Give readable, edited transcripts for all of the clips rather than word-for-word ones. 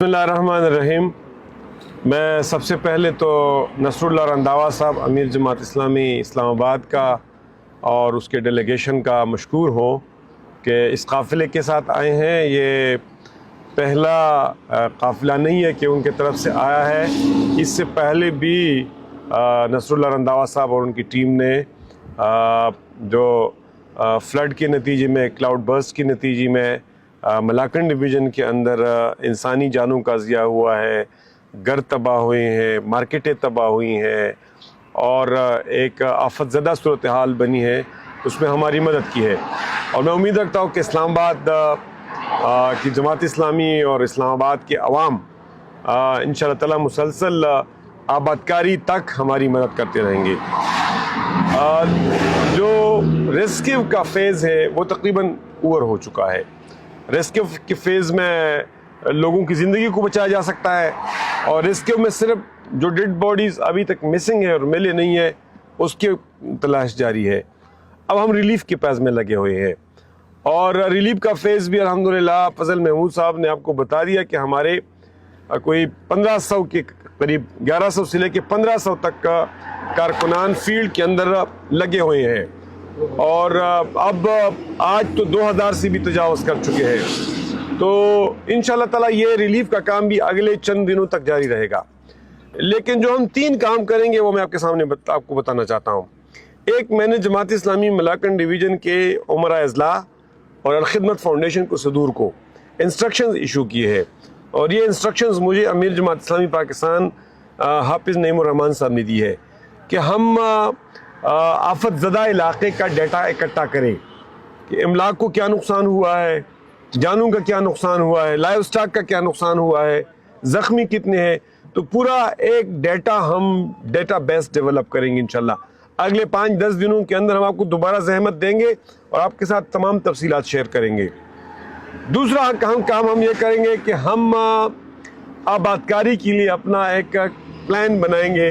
बिस्मिल्लाहिर्रहमानिर्रहीम। मैं सबसे पहले तो नसरुल्लाह रंधावा साहब अमीर जमात इस्लामी इस्लामाबाद का और उसके डेलीगेशन का मशकूर हूँ कि इस काफ़िले के साथ आए हैं। ये पहला काफ़िला नहीं है कि उनके तरफ से आया है। इससे पहले भी नसरुल्लाह रंधावा साहब और उनकी टीम ने जो फ्लड के नतीजे में, क्लाउड बर्स्ट के नतीजे में मलाकन डिवीज़न के अंदर इंसानी जानों का ज़िया हुआ है, घर तबाह हुए हैं, मार्केटें तबाह हुई हैं और एक आफतज़दा सूरत हाल बनी है, उसमें हमारी मदद की है। और मैं उम्मीद रखता हूँ कि इस्लामाबाद की जमात इस्लामी और इस्लामाबाद के अवाम इंशाअल्लाह ताला मुसलसल आबादकारी तक हमारी मदद करते रहेंगे। जो रेस्क्यू का फेज़ है वो तकरीबन ओवर हो चुका है। रेस्क्यू के फेज़ में लोगों की ज़िंदगी को बचाया जा सकता है और रेस्क्यू में सिर्फ जो डेड बॉडीज़ अभी तक मिसिंग है और मिले नहीं है उसकी तलाश जारी है। अब हम रिलीफ़ के फेज़ में लगे हुए हैं और रिलीफ़ का फेज़ भी अल्हम्दुलिल्लाह फजल महमूद साहब ने आपको बता दिया कि हमारे कोई 1500 के करीब 1100 से लेकर 1500 तक का कारकुनान फील्ड के अंदर लगे हुए हैं और अब आज तो 2000 से भी तजावज़ कर चुके हैं। तो इंशाअल्लाह ताला ये रिलीफ का काम भी अगले चंद दिनों तक जारी रहेगा। लेकिन जो हम 3 काम करेंगे वो मैं आपके सामने आपको बताना चाहता हूँ। एक, मैंने जमात इस्लामी मलाकन डिवीज़न के उमरा अज़ला और अलखिदमत फाउंडेशन को सदूर को इंस्ट्रक्शंस इशू किए हैं और ये इंस्ट्रक्शंस मुझे अमीर जमात इस्लामी पाकिस्तान हाफिज़ नईमुर रहमान साहब ने दी है कि हम आफत ज़दा इलाके का डाटा इकट्ठा करें कि इमलाक को क्या नुकसान हुआ है, जानों का क्या नुकसान हुआ है, लाइव स्टॉक का क्या नुकसान हुआ है, ज़ख्मी कितने हैं। तो पूरा एक डाटा हम डाटा बेस डेवलप करेंगे इंशाल्लाह। अगले 5-10 दिनों के अंदर हम आपको दोबारा ज़हमत देंगे और आपके साथ तमाम तफसीलात शेयर करेंगे। दूसरा काम हम ये करेंगे कि हम आबादकारी के लिए अपना एक प्लान बनाएंगे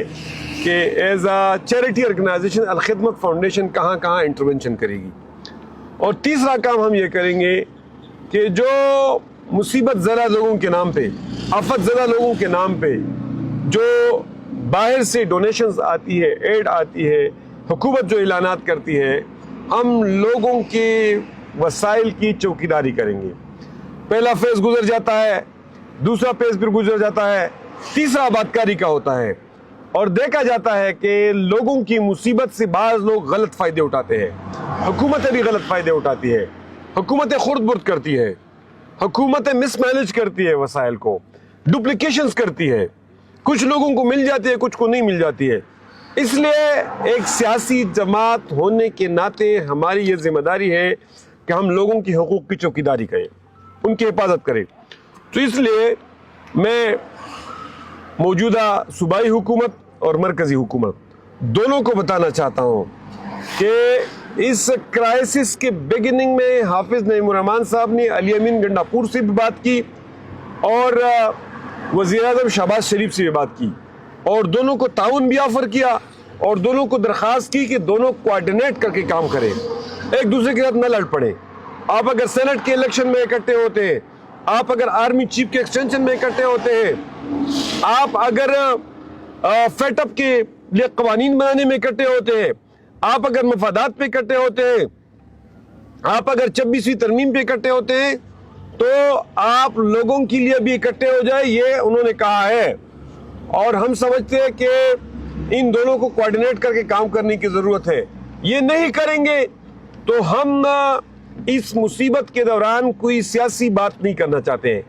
कि एज आ चैरिटी ऑर्गेनाइजेशन अलखिदमत फाउंडेशन कहाँ कहाँ इंटरवेंशन करेगी। और तीसरा काम हम ये करेंगे कि जो मुसीबत ज़रा लोगों के नाम पे, आफत ज़रा लोगों के नाम पे जो बाहर से डोनेशंस आती है, एड आती है, हुकूमत जो ऐलानात करती है, हम लोगों के वसाइल की चौकीदारी करेंगे। पहला फेज़ गुजर जाता है, दूसरा फेज़ फिर गुजर जाता है, तीसरा आबादकारी का होता है और देखा जाता है कि लोगों की मुसीबत से बाज़ लोग गलत फ़ायदे उठाते हैं। हुकूमतें भी गलत फ़ायदे उठाती है, हुकूमतें खुर्द बुर्द करती है, हुकूमतें मिसमैनेज करती है, वसाइल को डुप्लिकेशंस करती है, कुछ लोगों को मिल जाती है, कुछ को नहीं मिल जाती है। इसलिए एक सियासी जमात होने के नाते हमारी ये जिम्मेदारी है कि हम लोगों की हकूक़ की चौकीदारी करें, उनकी हिफाजत करें। तो इसलिए मैं मौजूदा सूबाई हुकूमत और मरकज़ी हुकूमत दोनों को बताना चाहता हूँ कि इस क्राइसिस के बिगिनिंग में हाफिज़ नईमुर रहमान साहब ने अली अमीन गंडापुर से भी बात की और वज़ीर-ए-आज़म शहबाज शरीफ से भी बात की और दोनों को ताउन भी ऑफ़र किया और दोनों को दरख्वास्त की कि दोनों कोऑर्डिनेट करके काम करें, एक दूसरे के साथ न लड़ पड़े। आप अगर सेनेट के इलेक्शन में इकट्ठे होते हैं, आप अगर आर्मी चीफ के एक्सटेंशन में इकट्ठे होते हैं, आप अगर फेटअप के लिए कवानीन बनाने में इकट्ठे होते हैं, आप अगर मफादात पे इकट्ठे होते हैं, आप अगर 26वीं तरमीम पे इकट्ठे होते हैं, तो आप लोगों के लिए भी इकट्ठे हो जाए, ये उन्होंने कहा है। और हम समझते हैं कि इन दोनों को कोऑर्डिनेट करके काम करने की ज़रूरत है। ये नहीं करेंगे तो हम इस मुसीबत के दौरान कोई सियासी बात नहीं करना चाहते हैं,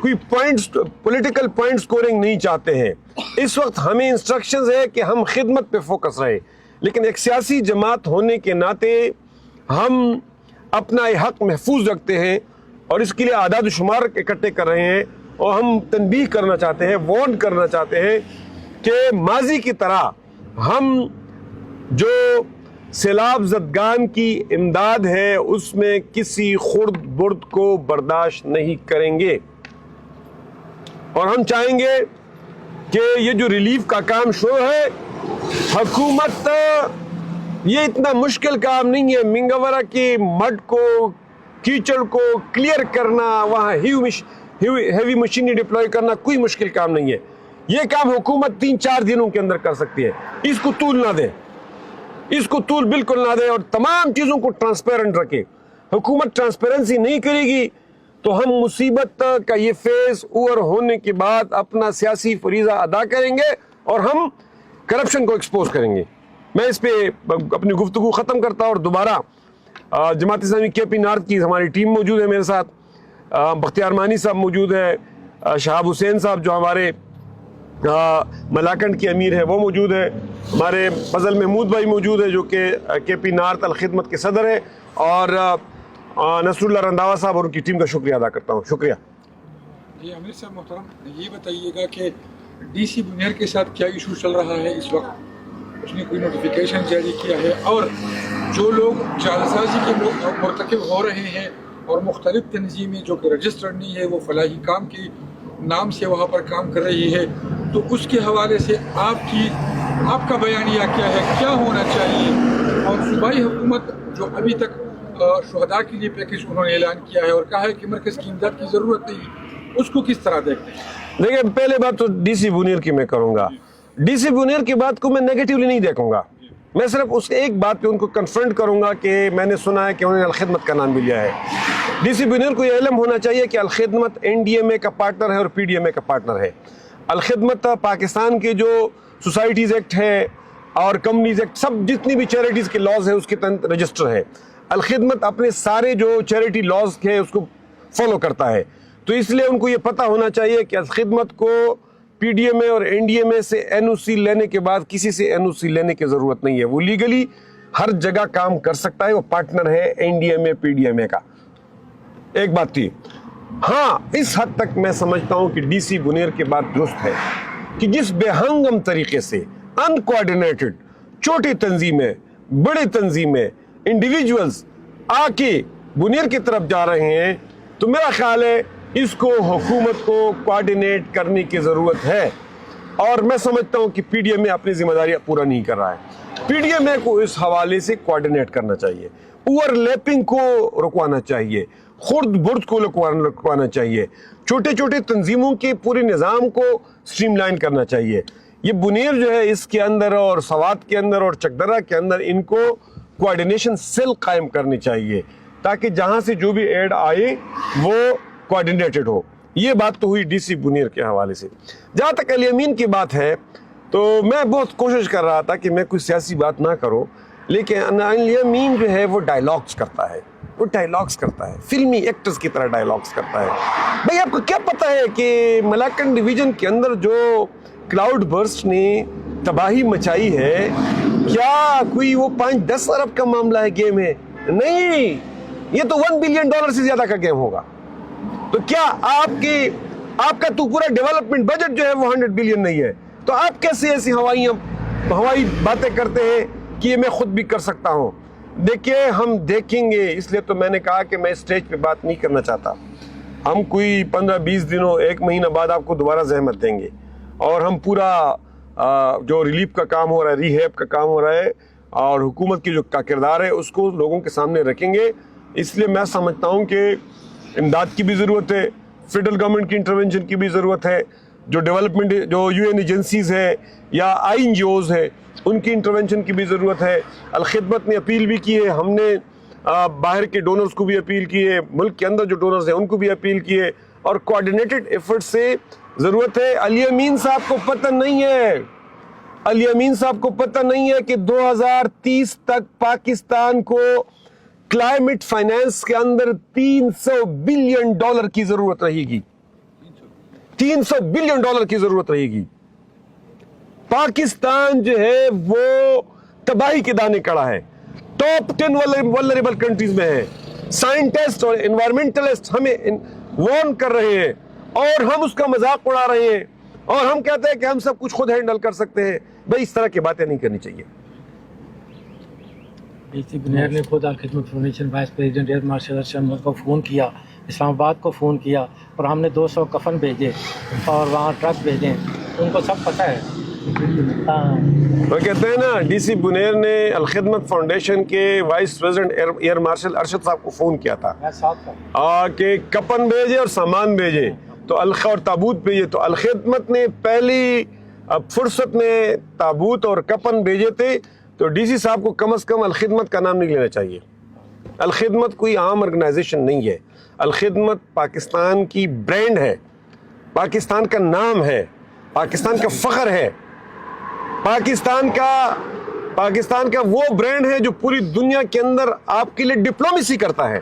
कोई पॉइंट्स पॉलिटिकल पॉइंट स्कोरिंग नहीं चाहते हैं। इस वक्त हमें इंस्ट्रक्शंस है कि हम खिदमत पे फोकस रहें, लेकिन एक सियासी जमात होने के नाते हम अपना ये हक महफूज रखते हैं और इसके लिए आदाद शुमार इकट्ठे कर रहे हैं और हम तनबीह करना चाहते हैं, वार्न करना चाहते हैं कि माजी की तरह हम जो सैलाब ज़दगान की इमदाद है उसमें किसी खुर्द बुर्द को बर्दाश्त नहीं करेंगे और हम चाहेंगे कि ये जो रिलीफ का काम शुरू है, हुकूमत, ये इतना मुश्किल काम नहीं है। मिंगवरा के मड को, कीचड़ को क्लियर करना, वहाँ हैवी मशीनरी डिप्लॉय करना कोई मुश्किल काम नहीं है। ये काम हुकूमत 3-4 दिनों के अंदर कर सकती है। इसको तूल ना दे, इसको तूल बिल्कुल ना दे और तमाम चीज़ों को ट्रांसपेरेंट रखे। हुकूमत ट्रांसपेरेंसी नहीं करेगी तो हम मुसीबत का ये फेज ओवर होने के बाद अपना सियासी फरीज़ा अदा करेंगे और हम करप्शन को एक्सपोज करेंगे। मैं इस पे अपनी गुफ्तगू ख़त्म करता हूँ और दोबारा जमात इस्लामी KP नॉर्थ की हमारी टीम मौजूद है मेरे साथ, बख्तियार मानी साहब मौजूद है, शहाब हुसैन साहब जो हमारे मलाकंड के अमीर है वो मौजूद है, हमारे फजल महमूद भाई मौजूद है जो कि KP नॉर्थ अल-खिदमत के सदर है, और नसरुल्लाह रंधावा साहब और उनकी टीम का शुक्रिया अदा करता हूँ। शुक्रिया जी। अमीर साहब मोहतरम, ये बताइएगा कि DC बुनियर के साथ क्या इशू चल रहा है इस वक्त? उसने कोई नोटिफिकेशन जारी किया है? और जो लोग जालसाजी के लोग मुर्तकिब हो रहे हैं और मुख्तलिफ तंजीमें जो कि रजिस्टर्ड नहीं है वो फलाही काम के नाम से वहाँ पर काम कर रही है, तो उसके हवाले से आपका बयानिया क्या है, क्या होना चाहिए? और सूबाई हुकूमत जो अभी तक शुहदा के लिए पैकेज उन्होंने ऐलान किया है और कहा है कि मरकज़ की इमदाद की ज़रूरत नहीं, उसको किस तरह देखते हैं? देखिए, पहले बात तो DC बुनियर की मैं करूँगा। DC बुनियर की बात को मैं नेगेटिवली नहीं देखूंगा, मैं सिर्फ उस एक बात पे उनको कन्फ्रंट करूंगा कि मैंने सुना है कि उन्होंने अल-खिदमत का नाम भी लिया है। DC बुनियर को यह इल्म होना चाहिए कि अल-खिदमत NDMA का पार्टनर है और PDMA का पार्टनर है। अल-खिदमत पाकिस्तान के जो सोसाइटीज़ एक्ट है और कंपनीज एक्ट, सब जितनी भी चैरिटीज़ के लॉज है उसके तहत रजिस्टर है। अल-खिदमत अपने सारे जो चैरिटी लॉज के उसको फॉलो करता है, तो इसलिए उनको ये पता होना चाहिए कि अल-खिदमत को PDMA और NDMA से NOC लेने के बाद किसी से NOC लेने की ज़रूरत नहीं है। वो लीगली हर जगह काम कर सकता है, वो पार्टनर है NDMA PDMA का। एक बात थी, हाँ, इस हद तक मैं समझता हूँ कि DC बुनियर के बात दुरुस्त है कि जिस बेहंगम तरीके से अनकोऑर्डिनेटेड छोटी तंजीमें, बड़ी तंजीमें, इंडिविजुअल्स आके बुनियर की तरफ जा रहे हैं, तो मेरा ख्याल है इसको हुकूमत को कोऑर्डिनेट करने की ज़रूरत है। और मैं समझता हूँ कि PDMA अपनी जिम्मेदारियाँ पूरा नहीं कर रहा है। PDMA को इस हवाले से कोऑर्डिनेट करना चाहिए, ओवरलैपिंग को रुकवाना चाहिए, खुर्द बुर्द को रुकवाना चाहिए, छोटे छोटे तंजीमों के पूरे निज़ाम को स्ट्रीमलाइन करना चाहिए। ये बुनियर जो है इसके अंदर और सवात के अंदर और चकदरा के अंदर इनको कोऑर्डिनेशन सेल कायम करनी चाहिए ताकि जहाँ से जो भी एड आए वो कोऑर्डिनेटेड हो। ये बात तो हुई DC बुनियर के हवाले से। जहाँ तक अल यमीन की बात है तो मैं बहुत कोशिश कर रहा था कि मैं कोई सियासी बात ना करूँ, लेकिन अल यमीन जो है वो डायलॉग्स करता है, वो डायलॉग्स करता है, फिल्मी एक्टर्स की तरह डायलॉग्स करता है। भाई आपको क्या पता है कि मलाकंड डिवीज़न के अंदर जो क्लाउड बर्स्ट ने तबाही मचाई है, क्या कोई वो 5-10 अरब का मामला है, गेम है? नहीं, ये तो $1 बिलियन से ज़्यादा का गेम होगा। तो क्या आपका तो पूरा डेवलपमेंट बजट जो है वो 100 बिलियन नहीं है, तो आप कैसे ऐसी हवाई बातें करते हैं कि ये मैं खुद भी कर सकता हूँ? देखिए, हम देखेंगे, इसलिए तो मैंने कहा कि मैं स्टेज पे बात नहीं करना चाहता। हम कोई 15-20 दिनों, 1 महीना बाद आपको दोबारा ज़हमत देंगे और हम पूरा जो रिलीफ का काम हो रहा है, रिहैब का काम हो रहा है और हुकूमत की जो का किरदार है उसको लोगों के सामने रखेंगे। इसलिए मैं समझता हूँ कि इमदाद की भी ज़रूरत है, फेडरल गवर्नमेंट की इंटरवेंशन की भी ज़रूरत है, जो डेवलपमेंट जो UN एजेंसीज़ है या INGOs है उनकी इंटरवेंशन की भी ज़रूरत है। अल-खिदमत ने अपील भी की है, हमने बाहर के डोनर्स को भी अपील की है, मुल्क के अंदर जो डोनर्स हैं उनको भी अपील की है और कोऑर्डिनेटेड एफर्ट से ज़रूरत है। अल यमीन साहब को पता नहीं है, अल यमीन साहब को पता नहीं है कि 2030 तक पाकिस्तान को क्लाइमेट फाइनेंस के अंदर $300 बिलियन की ज़रूरत रहेगी। $300 बिलियन की ज़रूरत रहेगी। पाकिस्तान जो है वो तबाही के दाने कड़ा है, टॉप 10 वल्नरेबल कंट्रीज में है। साइंटिस्ट और एनवायरमेंटलिस्ट हमें वार्न कर रहे हैं और हम उसका मजाक उड़ा रहे हैं और हम कहते हैं कि हम सब कुछ खुद हैंडल कर सकते हैं। भाई इस तरह की बातें नहीं करनी चाहिए। DC बुनियर ने खुद Al-Khidmat foundation vice president air marshal Sharma को फ़ोन किया, इस्लामाबाद को फ़ोन किया और हमने 200 कफन भेजे और वहाँ ट्रक भेजे। उनको सब पता है وہ کہتے ہیں نا ڈی سی بنیر نے الخدمت فاؤنڈیشن کے vice president air marshal Arshad صاحب کو فون کیا تھا کہ کپن بھیجے اور سامان بھیجے تو اور تابوت بھیجے. تو الخدمت نے پہلی فرصت میں تابوت اور کپن بھیجے تھے. تو ڈی سی صاحب کو کم از کم الخدمت کا نام نہیں لینا چاہیے. الخدمت کوئی عام آرگنائزیشن نہیں ہے. الخدمت پاکستان کی برانڈ ہے, پاکستان کا نام ہے, پاکستان کا فخر ہے, پاکستان کا وہ برانڈ ہے جو پوری دنیا کے اندر آپ کے لیے ڈپلومیسی کرتا ہے.